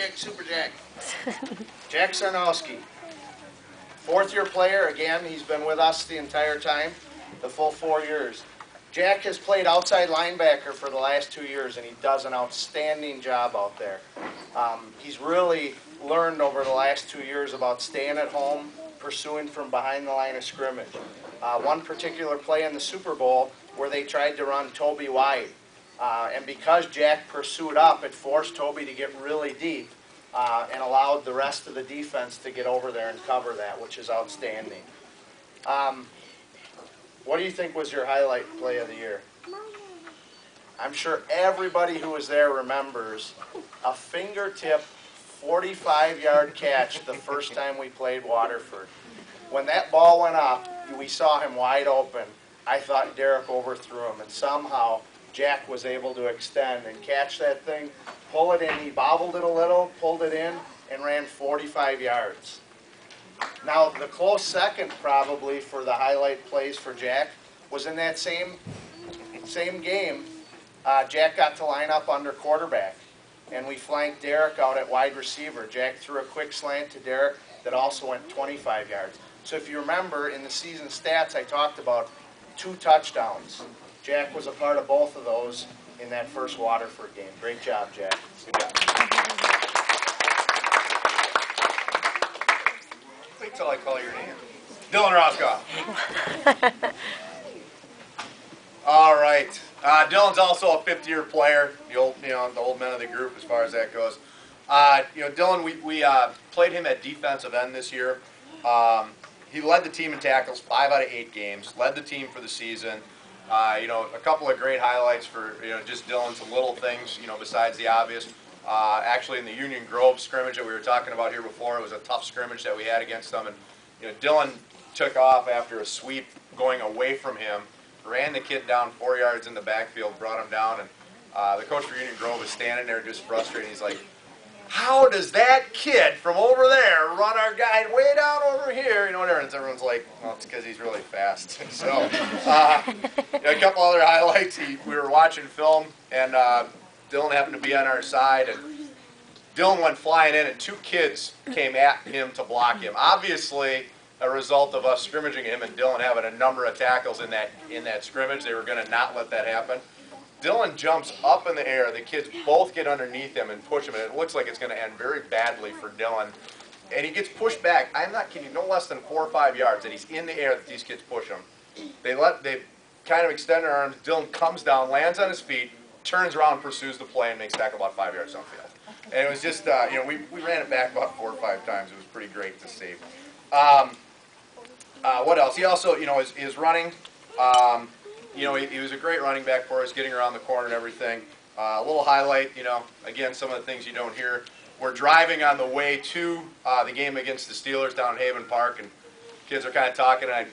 Jack, Super Jack. Jack Sarnowski, fourth-year player. Again, he's been with us the entire time, the full 4 years. Jack has played outside linebacker for the last 2 years, and he does an outstanding job out there. He's really learned over the last 2 years about staying at home, pursuing from behind the line of scrimmage. One particular play in the Super Bowl where they tried to run Toby wide. And because Jack pursued up, it forced Toby to get really deep and allowed the rest of the defense to get over there and cover that, which is outstanding. What do you think was your highlight play of the year? I'm sure everybody who was there remembers a fingertip 45-yard catch the first time we played Waterford. When that ball went up, we saw him wide open. I thought Derek overthrew him, and somehow Jack was able to extend and catch that thing, pull it in. He bobbled it a little, pulled it in, and ran 45 yards. Now, the close second probably for the highlight plays for Jack was in that same game. Jack got to line up under quarterback, and we flanked Derek out at wide receiver. Jack threw a quick slant to Derek that also went 25 yards. So if you remember, in the season stats, I talked about 2 touchdowns. Jack was a part of both of those in that first Waterford game. Great job, Jack. Good job. Wait till I call your name. Dylan Roscoff. All right. Dylan's also a fifth-year player, the old man of the group as far as that goes. Dylan, we played him at defensive end this year. He led the team in tackles 5 out of 8 games, led the team for the season. A couple of great highlights for, just Dylan, some little things, besides the obvious. Actually, in the Union Grove scrimmage that we were talking about here before, it was a tough scrimmage that we had against them. And, Dylan took off after a sweep going away from him, ran the kid down 4 yards in the backfield, brought him down, and the coach for Union Grove was standing there just frustrated. He's like, how does that kid from over there run our guy way down over here? Whatever. And everyone's like, well, it's because he's really fast. So, a couple other highlights. We were watching film, and Dylan happened to be on our side, and Dylan went flying in, and 2 kids came at him to block him. Obviously, a result of us scrimmaging him and Dylan having a number of tackles in that scrimmage. They were going to not let that happen. Dylan jumps up in the air. The kids both get underneath him and push him, and it looks like it's going to end very badly for Dylan. And he gets pushed back. I'm not kidding, no less than 4 or 5 yards, and he's in the air that these kids push him. They kind of extend their arms. Dylan comes down, lands on his feet, turns around, pursues the play, and makes tackle about 5 yards downfield. And it was just, we ran it back about 4 or 5 times. It was pretty great to see. What else? He also, is running. He was a great running back for us, getting around the corner and everything. A little highlight, again, some of the things you don't hear. We're driving on the way to the game against the Steelers down in Haven Park, and kids are kind of talking, and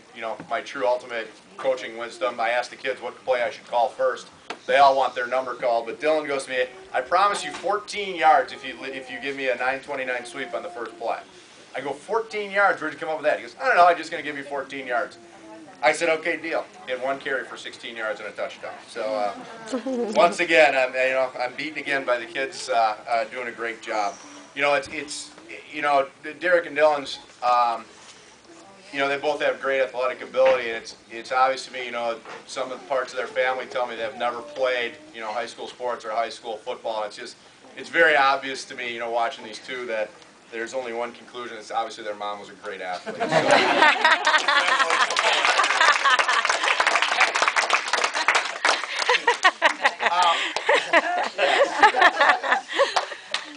my true ultimate coaching wisdom, I asked the kids what play I should call first. They all want their number called, but Dylan goes to me, I promise you 14 yards if you give me a 929 sweep on the first play. I go, 14 yards, where'd you come up with that? He goes, I don't know, I'm just going to give you 14 yards. I said, okay, deal. He had 1 carry for 16 yards and a touchdown. So once again, I'm beaten again by the kids doing a great job. Derek and Dylan's, they both have great athletic ability, and it's obvious to me, some of the parts of their family tell me they've never played, high school sports or high school football. It's very obvious to me, watching these two that there's only one conclusion. It's obviously their mom was a great athlete.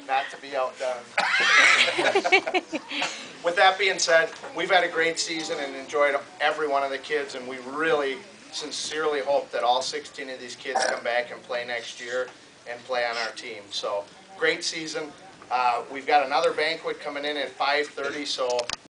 Not to be outdone. With that being said, we've had a great season and enjoyed every one of the kids, and we really sincerely hope that all 16 of these kids come back and play next year and play on our team. So, great season. We've got another banquet coming in at 5:30, so